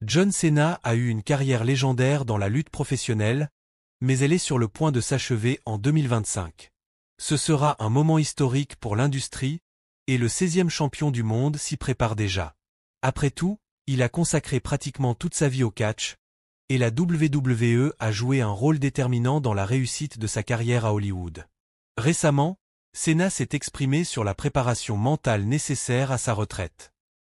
John Cena a eu une carrière légendaire dans la lutte professionnelle, mais elle est sur le point de s'achever en 2025. Ce sera un moment historique pour l'industrie, et le 16e champion du monde s'y prépare déjà. Après tout, il a consacré pratiquement toute sa vie au catch, et la WWE a joué un rôle déterminant dans la réussite de sa carrière à Hollywood. Récemment, Cena s'est exprimé sur la préparation mentale nécessaire à sa retraite.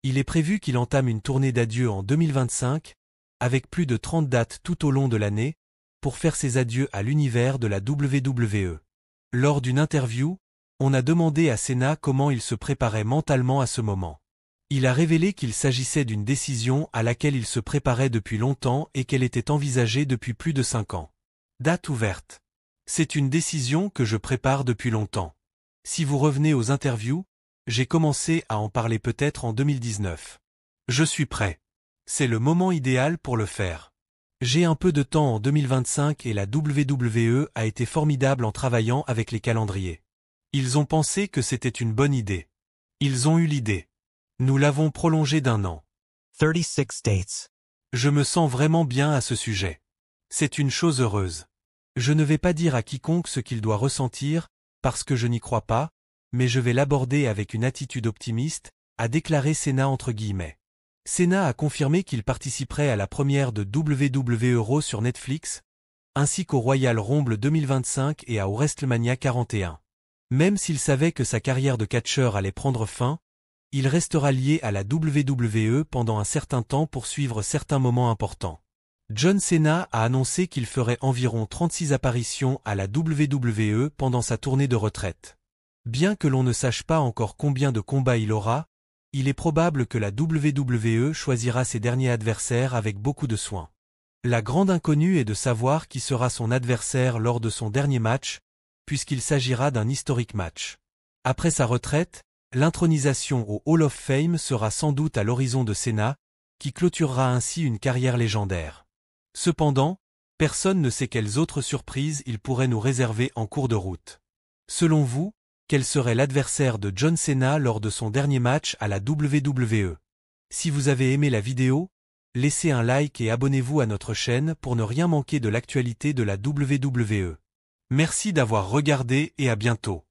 Il est prévu qu'il entame une tournée d'adieu en 2025, avec plus de 30 dates tout au long de l'année, pour faire ses adieux à l'univers de la WWE. Lors d'une interview, on a demandé à Cena comment il se préparait mentalement à ce moment. Il a révélé qu'il s'agissait d'une décision à laquelle il se préparait depuis longtemps et qu'elle était envisagée depuis plus de 5 ans. Date ouverte. C'est une décision que je prépare depuis longtemps. Si vous revenez aux interviews, j'ai commencé à en parler peut-être en 2019. Je suis prêt. C'est le moment idéal pour le faire. J'ai un peu de temps en 2025 et la WWE a été formidable en travaillant avec les calendriers. Ils ont pensé que c'était une bonne idée. Ils ont eu l'idée. Nous l'avons prolongé d'1 an. 36 dates. Je me sens vraiment bien à ce sujet. C'est une chose heureuse. Je ne vais pas dire à quiconque ce qu'il doit ressentir, parce que je n'y crois pas, mais je vais l'aborder avec une attitude optimiste, a déclaré Cena entre guillemets. Cena a confirmé qu'il participerait à la première de WWE Raw sur Netflix, ainsi qu'au Royal Rumble 2025 et à WrestleMania 41. Même s'il savait que sa carrière de catcheur allait prendre fin, il restera lié à la WWE pendant un certain temps pour suivre certains moments importants. John Cena a annoncé qu'il ferait environ 36 apparitions à la WWE pendant sa tournée de retraite. Bien que l'on ne sache pas encore combien de combats il aura, il est probable que la WWE choisira ses derniers adversaires avec beaucoup de soin. La grande inconnue est de savoir qui sera son adversaire lors de son dernier match, puisqu'il s'agira d'un historique match. Après sa retraite, l'intronisation au Hall of Fame sera sans doute à l'horizon de Cena, qui clôturera ainsi une carrière légendaire. Cependant, personne ne sait quelles autres surprises il pourrait nous réserver en cours de route. Selon vous, quel serait l'adversaire de John Cena lors de son dernier match à la WWE? Si vous avez aimé la vidéo, laissez un like et abonnez-vous à notre chaîne pour ne rien manquer de l'actualité de la WWE. Merci d'avoir regardé et à bientôt.